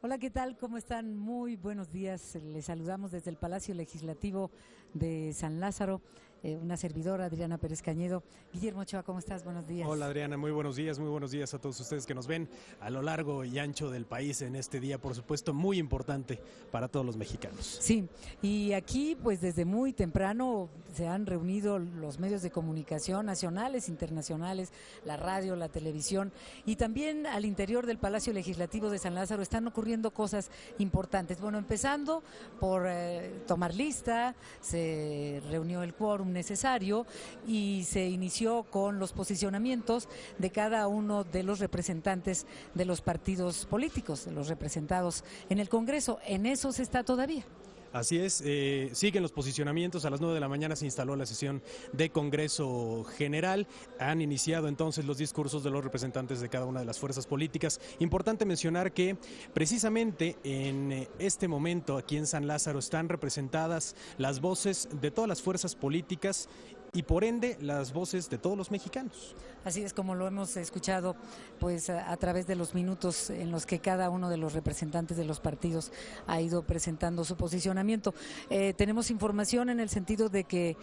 Hola, ¿qué tal? ¿Cómo están? Muy buenos días. Les saludamos desde el Palacio Legislativo de San Lázaro, una servidora, Adriana Pérez Cañedo. Guillermo Ochoa, ¿cómo estás? Buenos días. Hola Adriana, muy buenos días a todos ustedes que nos ven a lo largo y ancho del país en este día, por supuesto, muy importante para todos los mexicanos. Sí, y aquí pues desde muy temprano se han reunido los medios de comunicación nacionales, internacionales, la radio, la televisión, y también al interior del Palacio Legislativo de San Lázaro están ocurriendo cosas importantes. Bueno, empezando por tomar lista, se reunió el quórum necesario y se inició con los posicionamientos de cada uno de los representantes de los partidos políticos, de los representados en el Congreso. En eso se está todavía. Así es, siguen los posicionamientos. A las 9 de la mañana se instaló la sesión de Congreso General. Han iniciado entonces los discursos de los representantes de cada una de las fuerzas políticas. Importante mencionar que precisamente en este momento aquí en San Lázaro están representadas las voces de todas las fuerzas políticas y por ende las voces de todos los mexicanos. Así es como lo hemos escuchado pues a través de los minutos en los que cada uno de los representantes de los partidos ha ido presentando su posicionamiento. Tenemos información en el sentido de que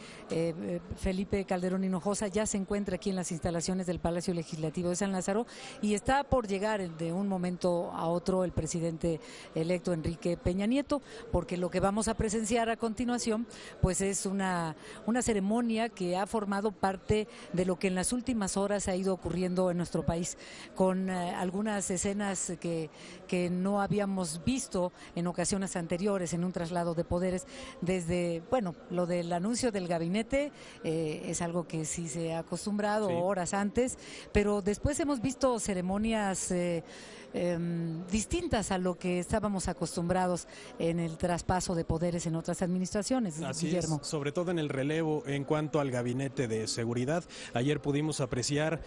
Felipe Calderón Hinojosa ya se encuentra aquí en las instalaciones del Palacio Legislativo de San Lázaro y está por llegar de un momento a otro el presidente electo Enrique Peña Nieto, porque lo que vamos a presenciar a continuación pues es una ceremonia que ha formado parte de lo que en las últimas horas ha ido ocurriendo en nuestro país, con algunas escenas que no habíamos visto en ocasiones anteriores en un traslado de poderes. Desde, bueno, lo del anuncio del gabinete es algo que sí se ha acostumbrado, sí, horas antes, pero después hemos visto ceremonias distintas a lo que estábamos acostumbrados en el traspaso de poderes en otras administraciones. Así Guillermo. Es, sobre todo en el relevo en cuanto al gabinete de seguridad. Ayer pudimos apreciar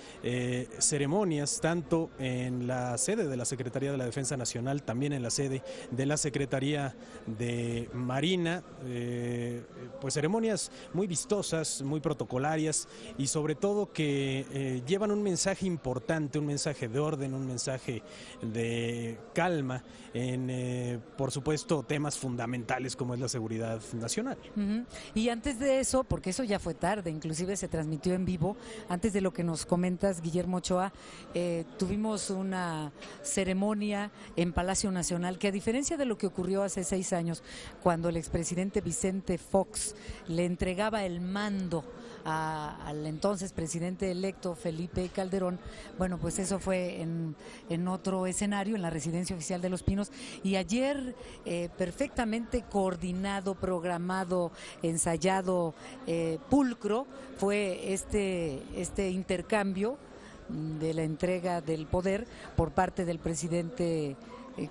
ceremonias tanto en la sede de la Secretaría de la Defensa Nacional, también en la sede de la Secretaría de Marina, pues ceremonias muy vistosas, muy protocolarias y sobre todo que llevan un mensaje importante, un mensaje de orden, un mensaje de calma en, por supuesto, temas fundamentales como es la seguridad nacional. Y antes de eso, porque eso ya fue tarde, inclusive se transmitió en vivo, antes de lo que nos comentas, Guillermo Ochoa, tuvimos una ceremonia en Palacio Nacional que, a diferencia de lo que ocurrió hace 6 años, cuando el expresidente Vicente Fox le entregaba el mando al entonces presidente electo Felipe Calderón, bueno, pues eso fue en otro escenario, en la Residencia Oficial de Los Pinos, y ayer perfectamente coordinado, programado, ensayado, pulcro, fue este intercambio de la entrega del poder por parte del presidente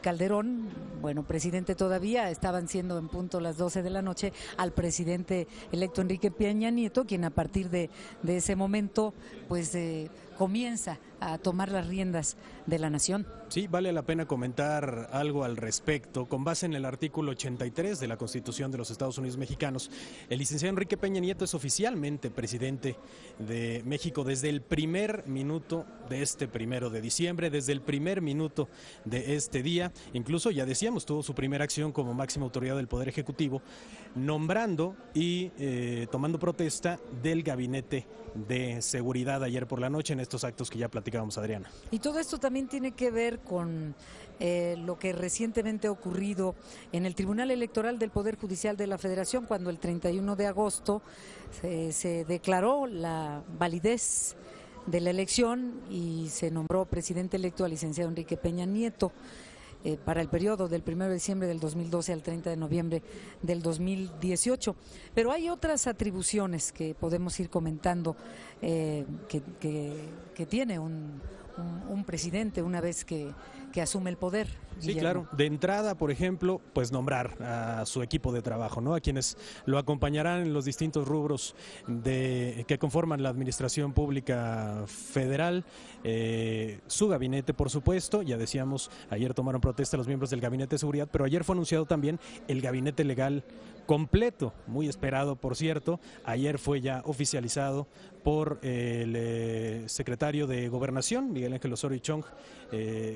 Calderón, bueno, presidente todavía, estaban siendo en punto las 12 de la noche, al presidente electo Enrique Peña Nieto, quien a partir de ese momento pues comienza a tomar las riendas de la nación. Sí, vale la pena comentar algo al respecto. Con base en el artículo 83 de la Constitución de los Estados Unidos Mexicanos, el licenciado Enrique Peña Nieto es oficialmente presidente de México desde el primer minuto de este 1 de diciembre, desde el primer minuto de este día. Incluso, ya decíamos, tuvo su primera acción como máxima autoridad del Poder Ejecutivo, nombrando y tomando protesta del Gabinete de Seguridad ayer por la noche en estos actos que ya platicábamos, Adriana. Y todo esto también tiene que ver con lo que recientemente ha ocurrido en el Tribunal Electoral del Poder Judicial de la Federación, cuando el 31 de agosto se declaró la validez de la elección y se nombró presidente electo al licenciado Enrique Peña Nieto para el periodo del 1 de diciembre del 2012 al 30 de noviembre del 2018. Pero hay otras atribuciones que podemos ir comentando que tiene un presidente una vez que asume el poder. Sí, claro. De entrada, por ejemplo, pues nombrar a su equipo de trabajo, ¿no? A quienes lo acompañarán en los distintos rubros que conforman la administración pública federal, su gabinete, por supuesto. Ya decíamos, ayer tomaron protesta los miembros del Gabinete de Seguridad, pero ayer fue anunciado también el Gabinete Legal completo, muy esperado por cierto. Ayer fue ya oficializado por el secretario de Gobernación, Miguel Ángel Osorio Chong,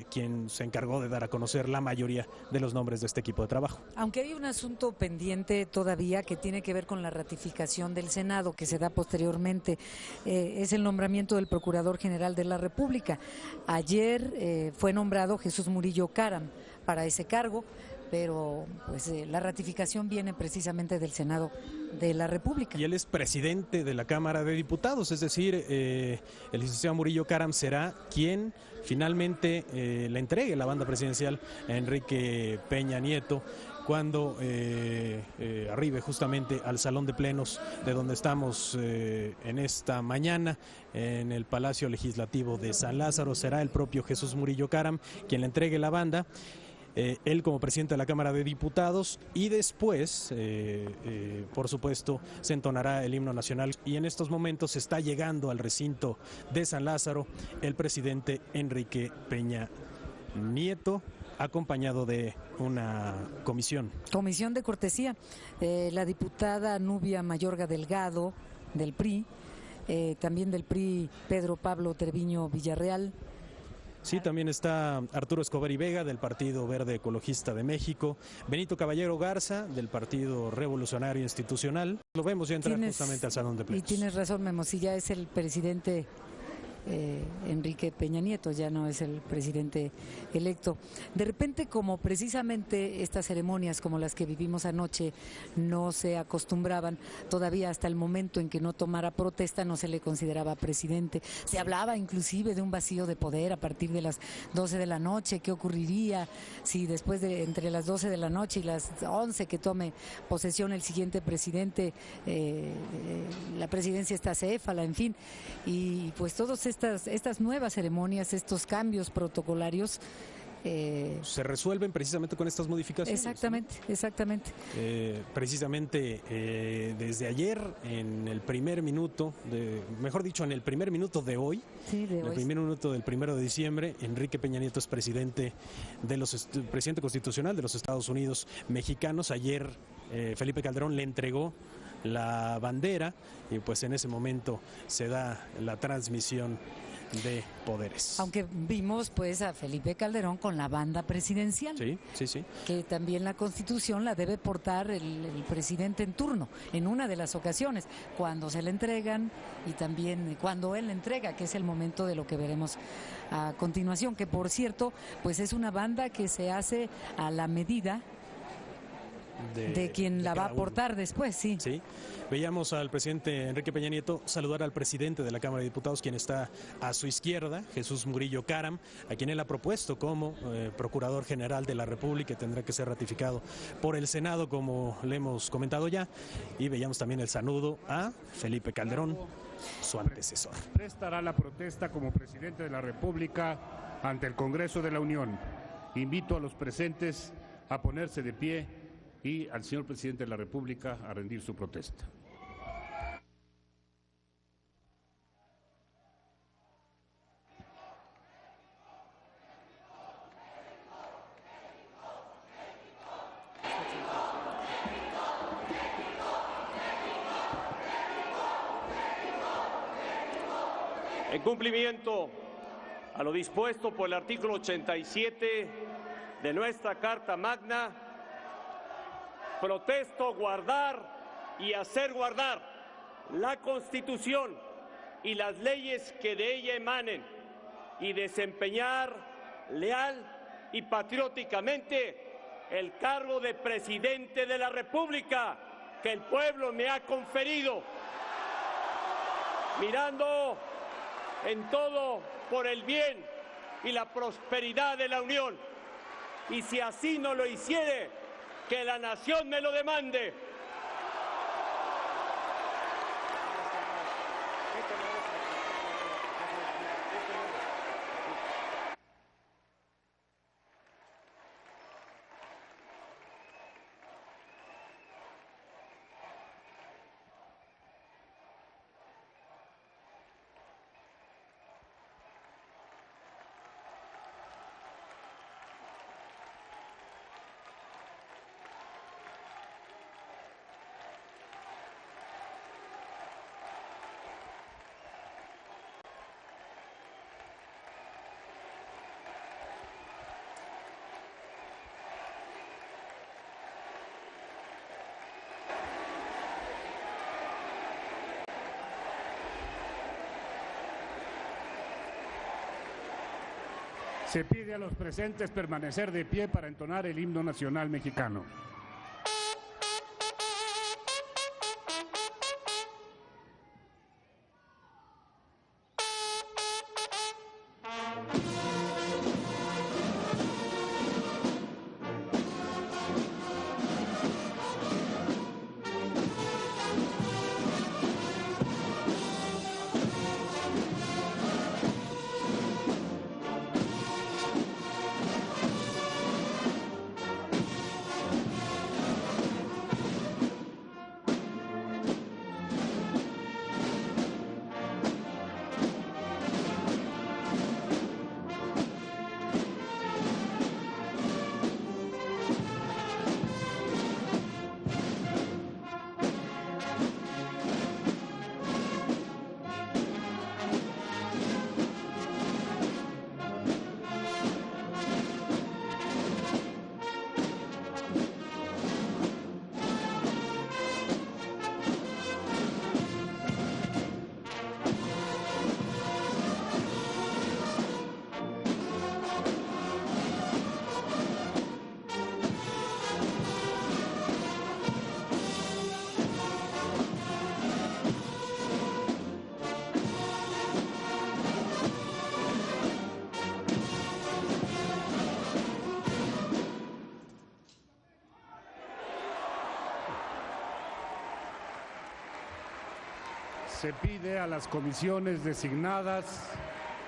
quien se encargó de dar a conocer la mayoría de los nombres de este equipo de trabajo. Aunque hay un asunto pendiente todavía que tiene que ver con la ratificación del Senado, que se da posteriormente, es el nombramiento del Procurador General de la República. Ayer fue nombrado Jesús Murillo Caram para ese cargo, pero pues la ratificación viene precisamente del Senado de la República. Y él es presidente de la Cámara de Diputados, es decir, el licenciado Murillo Caram será quien finalmente le entregue la banda presidencial a Enrique Peña Nieto cuando arribe justamente al Salón de Plenos de donde estamos en esta mañana, en el Palacio Legislativo de San Lázaro. Será el propio Jesús Murillo Caram quien le entregue la banda. Él como presidente de la Cámara de Diputados, y después, por supuesto, se entonará el himno nacional. Y en estos momentos está llegando al recinto de San Lázaro el presidente Enrique Peña Nieto, acompañado de una comisión. Comisión de cortesía, la diputada Nubia Mayorga Delgado del PRI, también del PRI Pedro Pablo Treviño Villarreal. Sí, también está Arturo Escobar y Vega del Partido Verde Ecologista de México, Benito Caballero Garza del Partido Revolucionario Institucional. Lo vemos ya entrar justamente al Salón de Plenos. Y tienes razón, Memo, si ya es el presidente Enrique Peña Nieto, ya no es el presidente electo. De repente, como precisamente estas ceremonias como las que vivimos anoche no se acostumbraban, todavía hasta el momento en que no tomara protesta no se le consideraba presidente. Se hablaba inclusive de un vacío de poder a partir de las 12 de la noche, qué ocurriría si después de entre las 12 de la noche y las 11 que tome posesión el siguiente presidente, la presidencia está acéfala, en fin, y pues todos estas nuevas ceremonias, estos cambios protocolarios se resuelven precisamente con estas modificaciones. Exactamente, ¿no? Exactamente. Precisamente desde ayer, en el primer minuto, mejor dicho, en el primer minuto de hoy, sí, en el primer minuto del 1 de diciembre, Enrique Peña Nieto es presidente constitucional de los Estados Unidos mexicanos. Ayer Felipe Calderón le entregó la bandera y pues en ese momento se da la transmisión de poderes. Aunque vimos pues a Felipe Calderón con la banda presidencial. Sí, sí, sí. Que también la Constitución la debe portar el presidente en turno, en una de las ocasiones, cuando se le entregan y también cuando él le entrega, que es el momento de lo que veremos a continuación, que por cierto, pues es una banda que se hace a la medida de quien la va a aportar después, sí. Sí, veíamos al presidente Enrique Peña Nieto saludar al presidente de la Cámara de Diputados, quien está a su izquierda, Jesús Murillo Caram, a quien él ha propuesto como Procurador General de la República, y tendrá que ser ratificado por el Senado, como le hemos comentado ya. Y veíamos también el saludo a Felipe Calderón, su antecesor. Prestará la protesta como presidente de la República ante el Congreso de la Unión. Invito a los presentes a ponerse de pie y al señor presidente de la República a rendir su protesta. En cumplimiento a lo dispuesto por el artículo 87 de nuestra Carta Magna, protesto guardar y hacer guardar la Constitución y las leyes que de ella emanen y desempeñar leal y patrióticamente el cargo de presidente de la República que el pueblo me ha conferido, mirando en todo por el bien y la prosperidad de la Unión, y si así no lo hiciere, que la nación me lo demande. Se pide a los presentes permanecer de pie para entonar el himno nacional mexicano. Se pide a las comisiones designadas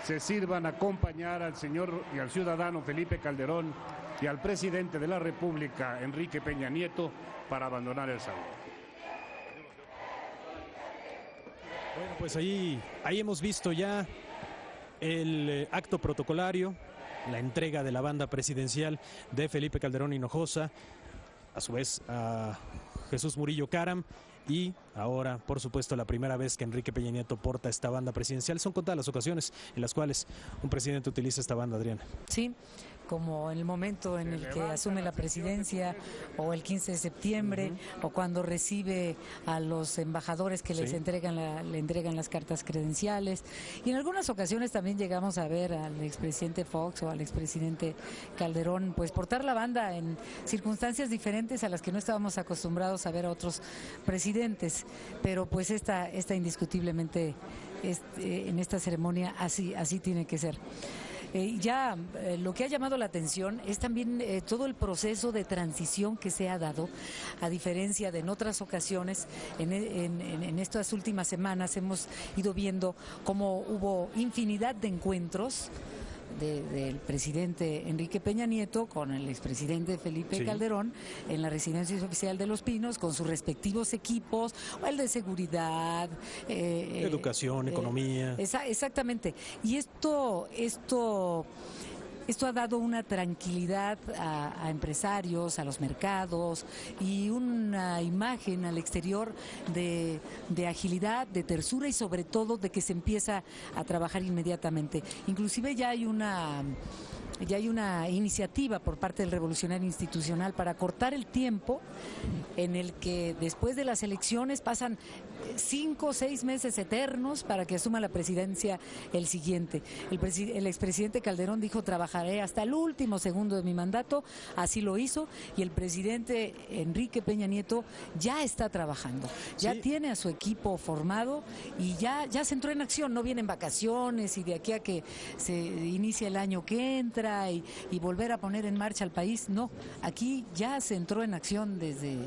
se sirvan a acompañar al señor y al ciudadano Felipe Calderón y al presidente de la República, Enrique Peña Nieto, para abandonar el salón. Bueno, pues ahí hemos visto ya el acto protocolario, la entrega de la banda presidencial de Felipe Calderón Hinojosa, a su vez a Jesús Murillo Caram. Y ahora, por supuesto, la primera vez que Enrique Peña Nieto porta esta banda presidencial. Son contadas las ocasiones en las cuales un presidente utiliza esta banda, Adriana. Sí, como en el momento en el que asume la presidencia, o el 15 de septiembre, o cuando recibe a los embajadores que les le entregan las cartas credenciales. Y en algunas ocasiones también llegamos a ver al expresidente Fox o al expresidente Calderón pues portar la banda en circunstancias diferentes a las que no estábamos acostumbrados a ver a otros presidentes. Pero pues esta indiscutiblemente en esta ceremonia así tiene que ser. Lo que ha llamado la atención es también todo el proceso de transición que se ha dado, a diferencia de en otras ocasiones. En estas últimas semanas hemos ido viendo cómo hubo infinidad de encuentros del presidente Enrique Peña Nieto con el expresidente Felipe Calderón en la residencia oficial de Los Pinos, con sus respectivos equipos, o el de seguridad, educación, economía. Exactamente. Y esto ha dado una tranquilidad a empresarios, a los mercados, y una imagen al exterior de agilidad, de tersura y sobre todo de que se empieza a trabajar inmediatamente. Inclusive ya hay una iniciativa por parte del Revolucionario Institucional para cortar el tiempo en el que después de las elecciones pasan 5 o 6 meses eternos para que asuma la presidencia el siguiente. El expresidente Calderón dijo: trabajaré hasta el último segundo de mi mandato, así lo hizo, y el presidente Enrique Peña Nieto ya está trabajando, ya tiene a su equipo formado y ya se entró en acción. No vienen vacaciones y de aquí a que se inicie el año que entra y volver a poner en marcha al país, no, aquí ya se entró en acción desde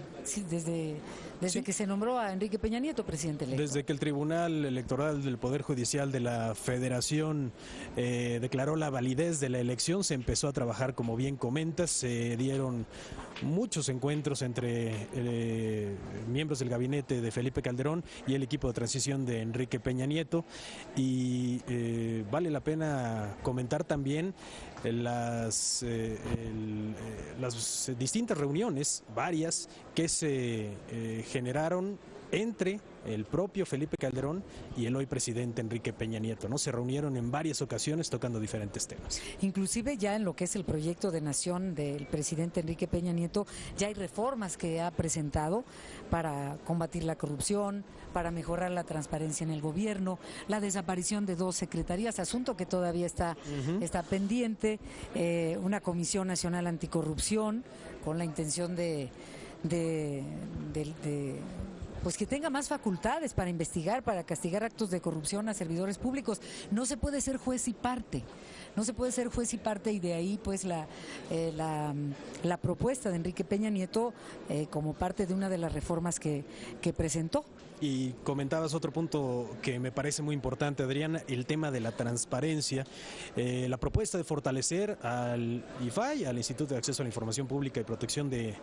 que se nombró a Enrique Peña Nieto presidente electo. Desde que el Tribunal Electoral del Poder Judicial de la Federación declaró la validez de la elección, se empezó a trabajar, como bien comentas. Se dieron muchos encuentros entre miembros del gabinete de Felipe Calderón y el equipo de transición de Enrique Peña Nieto, y vale la pena comentar también las distintas reuniones, varias, que se generaron entre el propio Felipe Calderón y el hoy presidente Enrique Peña Nieto, ¿no? Se reunieron en varias ocasiones tocando diferentes temas. Inclusive ya en lo que es el proyecto de nación del presidente Enrique Peña Nieto, ya hay reformas que ha presentado para combatir la corrupción, para mejorar la transparencia en el gobierno, la desaparición de 2 secretarías, asunto que todavía está pendiente, una Comisión Nacional Anticorrupción con la intención de pues que tenga más facultades para investigar, para castigar actos de corrupción a servidores públicos. No se puede ser juez y parte, y de ahí pues la propuesta de Enrique Peña Nieto como parte de una de las reformas que presentó. Y comentabas otro punto que me parece muy importante, Adriana, el tema de la transparencia, la propuesta de fortalecer al IFAI, al Instituto de Acceso a la Información Pública y Protección de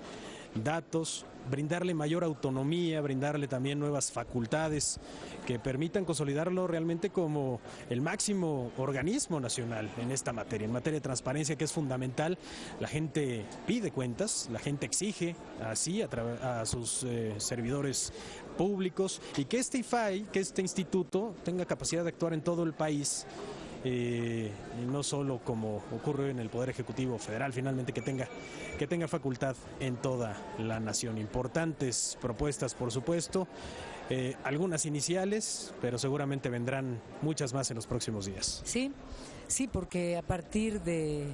Datos, brindarle mayor autonomía, brindarle también nuevas facultades que permitan consolidarlo realmente como el máximo organismo nacional en esta materia, en materia de transparencia, que es fundamental. La gente pide cuentas, la gente exige así a sus servidores públicos, y que este IFAI, que este instituto tenga capacidad de actuar en todo el país, y no solo como ocurre en el Poder Ejecutivo Federal, finalmente que tenga facultad en toda la nación. Importantes propuestas, por supuesto, algunas iniciales, pero seguramente vendrán muchas más en los próximos días. Sí, porque a partir de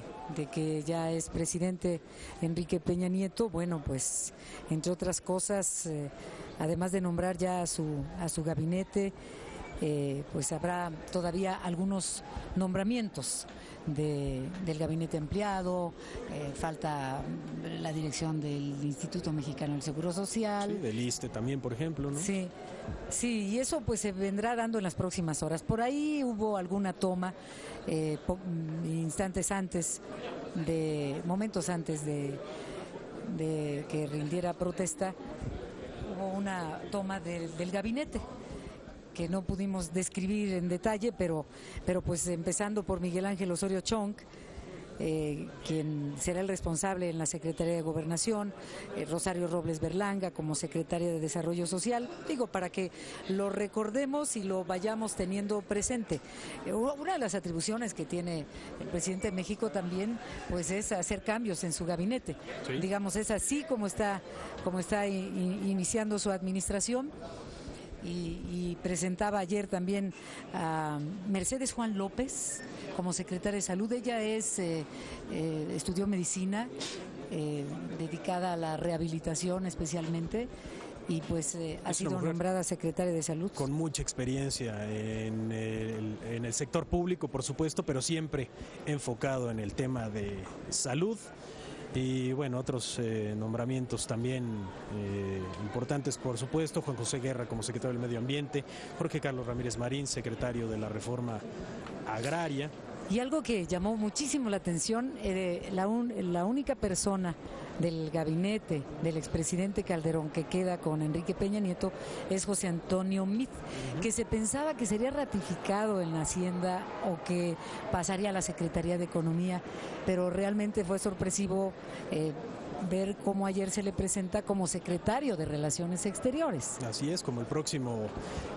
que ya es presidente Enrique Peña Nieto, bueno, pues entre otras cosas, además de nombrar ya a su gabinete, pues habrá todavía algunos nombramientos del gabinete ampliado, falta la dirección del Instituto Mexicano del Seguro Social. Sí, del ISSSTE también, por ejemplo, ¿no? Sí, y eso pues se vendrá dando en las próximas horas. Por ahí hubo alguna toma, momentos antes de que rindiera protesta, hubo una toma del gabinete que no pudimos describir en detalle, pero pues empezando por Miguel Ángel Osorio Chong, quien será el responsable en la Secretaría de Gobernación, Rosario Robles Berlanga como secretaria de Desarrollo Social, digo, para que lo recordemos y lo vayamos teniendo presente. Una de las atribuciones que tiene el presidente de México también pues es hacer cambios en su gabinete. Sí. Digamos, es así como está iniciando su administración. Y presentaba ayer también a Mercedes Juan López como secretaria de Salud. Ella estudió medicina, dedicada a la rehabilitación especialmente, y pues ha sido nombrada secretaria de Salud. Con mucha experiencia en el sector público, por supuesto, pero siempre enfocado en el tema de salud. Y bueno, otros nombramientos también importantes, por supuesto: Juan José Guerra como secretario del Medio Ambiente, Jorge Carlos Ramírez Marín, secretario de la Reforma Agraria. Y algo que llamó muchísimo la atención, la única persona del gabinete del expresidente Calderón que queda con Enrique Peña Nieto es José Antonio Meade, que se pensaba que sería ratificado en la Hacienda o que pasaría a la Secretaría de Economía, pero realmente fue sorpresivo ver cómo ayer se le presenta como secretario de Relaciones Exteriores. Así es, como el próximo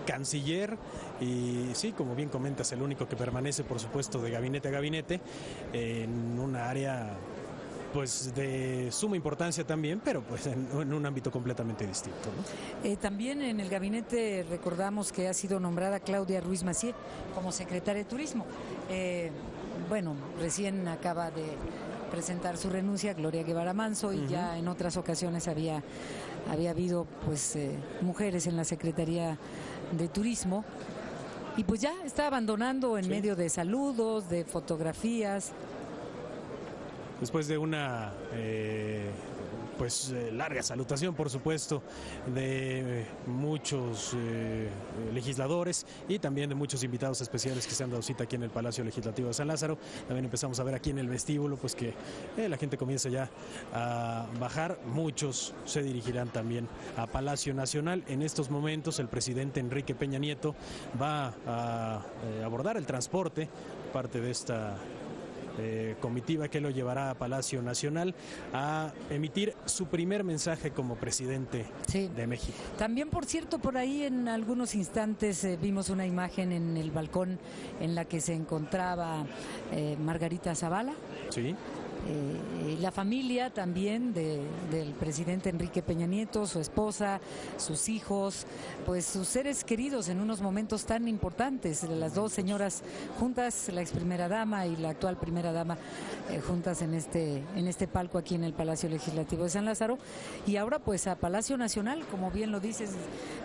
canciller, y sí, como bien comentas, el único que permanece, por supuesto, de gabinete a gabinete, en una área pues de suma importancia también, pero pues en un ámbito completamente distinto, ¿no? También en el gabinete recordamos que ha sido nombrada Claudia Ruiz Massieu como secretaria de Turismo. Bueno, recién acaba de presentar su renuncia Gloria Guevara Manso, y ya en otras ocasiones había habido pues mujeres en la Secretaría de Turismo, y pues ya está abandonando en medio de saludos, de fotografías. Después de una larga salutación, por supuesto, de muchos legisladores y también de muchos invitados especiales que se han dado cita aquí en el Palacio Legislativo de San Lázaro. También empezamos a ver aquí en el vestíbulo pues que la gente comienza ya a bajar. Muchos se dirigirán también a Palacio Nacional. En estos momentos el presidente Enrique Peña Nieto va a abordar el transporte, parte de esta comitiva que lo llevará a Palacio Nacional a emitir su primer mensaje como presidente de México. También, por cierto, por ahí en algunos instantes vimos una imagen en el balcón en la que se encontraba Margarita Zavala. Sí. La familia también del presidente Enrique Peña Nieto, su esposa, sus hijos, pues sus seres queridos en unos momentos tan importantes, las dos señoras juntas, la ex primera dama y la actual primera dama juntas en este palco aquí en el Palacio Legislativo de San Lázaro, y ahora pues a Palacio Nacional, como bien lo dices,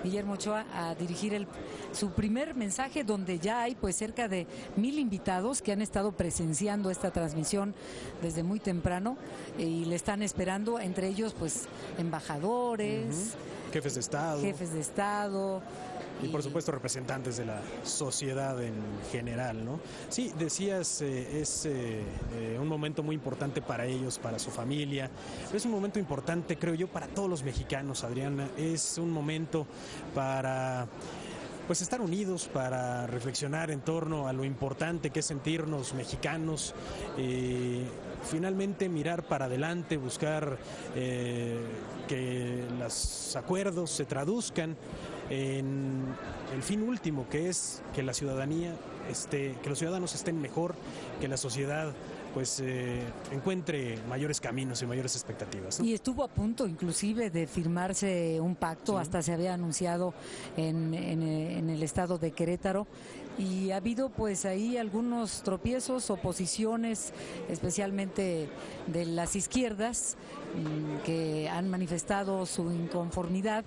Guillermo Ochoa, a dirigir su primer mensaje, donde ya hay pues cerca de 1,000 invitados que han estado presenciando esta transmisión desde muy temprano y le están esperando, entre ellos pues embajadores, jefes de Estado y por supuesto representantes de la sociedad en general, ¿no? Sí, decías, es un momento muy importante para ellos, para su familia, pero es un momento importante, creo yo, para todos los mexicanos, Adriana. Es un momento para pues estar unidos, para reflexionar en torno a lo importante que es sentirnos mexicanos, finalmente mirar para adelante, buscar que los acuerdos se traduzcan en el fin último, que es que la ciudadanía que los ciudadanos estén mejor, que la sociedad pues encuentre mayores caminos y mayores expectativas, ¿no? Y estuvo a punto inclusive de firmarse un pacto, hasta se había anunciado en el estado de Querétaro, y ha habido pues ahí algunos tropiezos, oposiciones, especialmente de las izquierdas, que han manifestado su inconformidad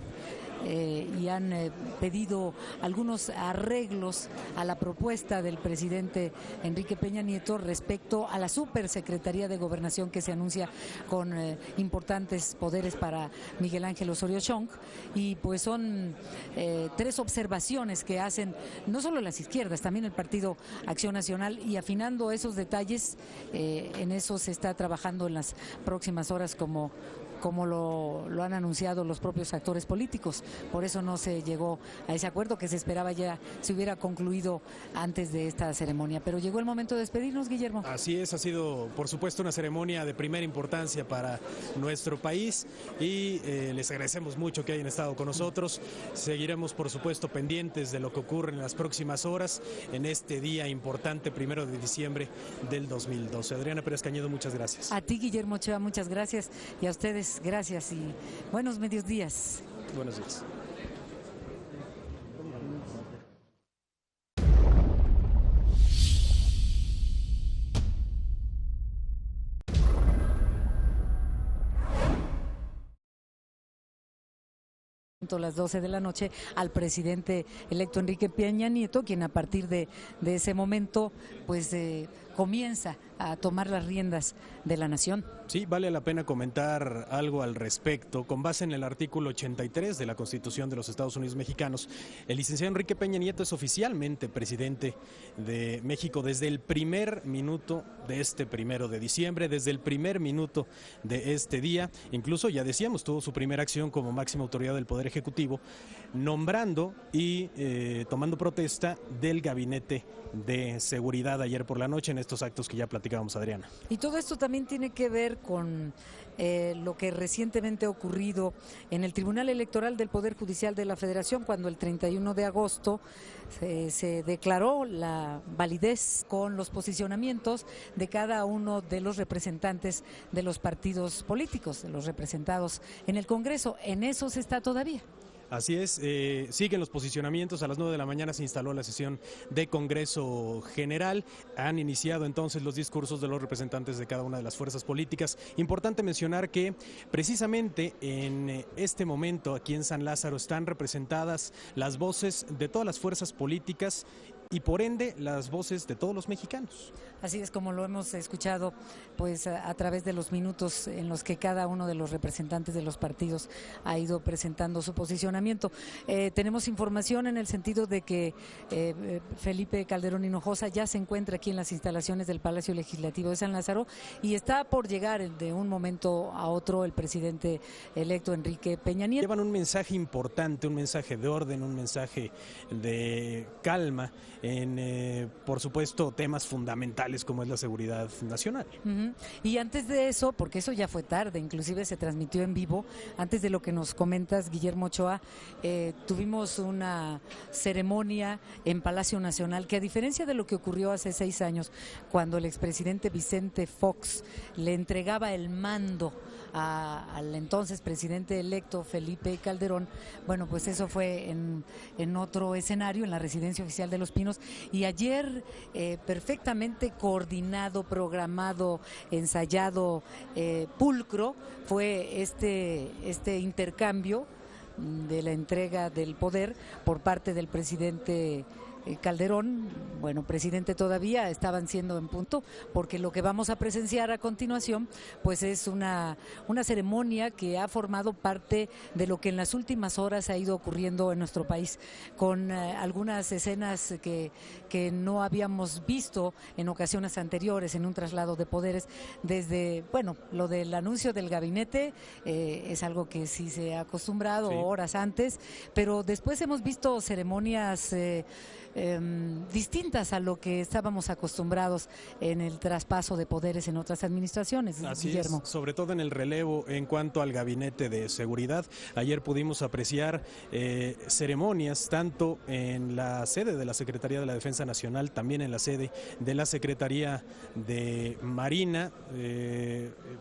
y han pedido algunos arreglos a la propuesta del presidente Enrique Peña Nieto respecto a la supersecretaría de Gobernación que se anuncia con importantes poderes para Miguel Ángel Osorio Chong, y pues son 3 observaciones que hacen no solo las izquierdas, también el Partido Acción Nacional, y afinando esos detalles, en eso se está trabajando en las próximas horas, como lo han anunciado los propios actores políticos. Por eso no se llegó a ese acuerdo que se esperaba ya se hubiera concluido antes de esta ceremonia. Pero llegó el momento de despedirnos, Guillermo. Así es, ha sido por supuesto una ceremonia de primera importancia para nuestro país y les agradecemos mucho que hayan estado con nosotros. Seguiremos por supuesto pendientes de lo que ocurre en las próximas horas en este día importante, 1 de diciembre del 2012. Adriana Pérez Cañedo, muchas gracias. A ti, Guillermo Ochoa, muchas gracias, y a ustedes gracias y buenos medios días. Buenos días. Las 12 de la noche al presidente electo Enrique Peña Nieto, quien a partir de ese momento pues comienza a tomar las riendas de la nación. Sí, vale la pena comentar algo al respecto. Con base en el artículo 83 de la Constitución de los Estados Unidos Mexicanos, el licenciado Enrique Peña Nieto es oficialmente presidente de México desde el primer minuto de este 1 de diciembre, desde el primer minuto de este día. Incluso, ya decíamos, tuvo su primera acción como máxima autoridad del Poder Ejecutivo, nombrando y tomando protesta del Gabinete de Seguridad ayer por la noche en estos actos que ya platicábamos, Adriana. Y todo esto también tiene que ver con lo que recientemente ha ocurrido en el Tribunal Electoral del Poder Judicial de la Federación, cuando el 31 de agosto se declaró la validez con los posicionamientos de cada uno de los representantes de los partidos políticos, de los representados en el Congreso. En eso se está todavía. Así es, siguen los posicionamientos. A las 9 de la mañana se instaló la sesión de Congreso General. Han iniciado entonces los discursos de los representantes de cada una de las fuerzas políticas. Importante mencionar que precisamente en este momento aquí en San Lázaro están representadas las voces de todas las fuerzas políticas y por ende las voces de todos los mexicanos. Así es como lo hemos escuchado pues a través de los minutos en los que cada uno de los representantes de los partidos ha ido presentando su posicionamiento. Tenemos información en el sentido de que Felipe Calderón Hinojosa ya se encuentra aquí en las instalaciones del Palacio Legislativo de San Lázaro y está por llegar de un momento a otro el presidente electo Enrique Peña Nieto. Llevan un mensaje importante, un mensaje de orden, un mensaje de calma en, por supuesto, temas fundamentales como es la seguridad nacional. Y antes de eso, porque eso ya fue tarde, inclusive se transmitió en vivo, antes de lo que nos comentas, Guillermo Ochoa, tuvimos una ceremonia en Palacio Nacional que, a diferencia de lo que ocurrió hace 6 años, cuando el expresidente Vicente Fox le entregaba el mando al entonces presidente electo Felipe Calderón, bueno, pues eso fue en otro escenario, en la Residencia Oficial de Los Pinos, y ayer perfectamente coordinado, programado, ensayado, pulcro, fue este intercambio de la entrega del poder por parte del presidente Calderón, bueno, presidente todavía, estaban siendo en punto, porque lo que vamos a presenciar a continuación pues es una ceremonia que ha formado parte de lo que en las últimas horas ha ido ocurriendo en nuestro país, con algunas escenas que no habíamos visto en ocasiones anteriores en un traslado de poderes. Desde, bueno, lo del anuncio del gabinete es algo que sí se ha acostumbrado, sí, horas antes, pero después hemos visto ceremonias distintas a lo que estábamos acostumbrados en el traspaso de poderes en otras administraciones. Así Guillermo. Es, sobre todo en el relevo en cuanto al gabinete de seguridad. Ayer pudimos apreciar ceremonias tanto en la sede de la Secretaría de la Defensa Nacional, también en la sede de la Secretaría de Marina,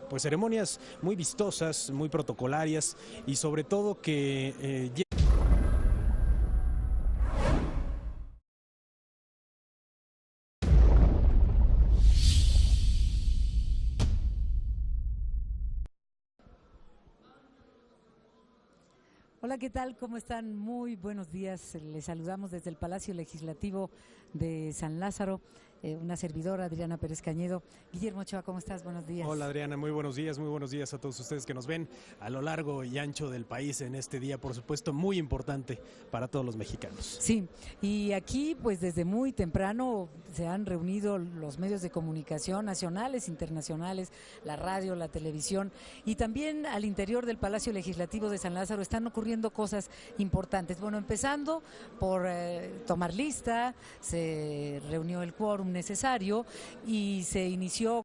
pues ceremonias muy vistosas, muy protocolarias y sobre todo que Hola, ¿qué tal? ¿Cómo están? Muy buenos días. Les saludamos desde el Palacio Legislativo de San Lázaro. Una servidora, Adriana Pérez Cañedo. Guillermo Ochoa, ¿cómo estás? Buenos días. Hola, Adriana, muy buenos días a todos ustedes que nos ven a lo largo y ancho del país en este día, por supuesto, muy importante para todos los mexicanos. Sí, y aquí pues desde muy temprano se han reunido los medios de comunicación nacionales, internacionales, la radio, la televisión, y también al interior del Palacio Legislativo de San Lázaro están ocurriendo cosas importantes. Bueno, empezando por tomar lista, se reunió el quórum necesario y se inició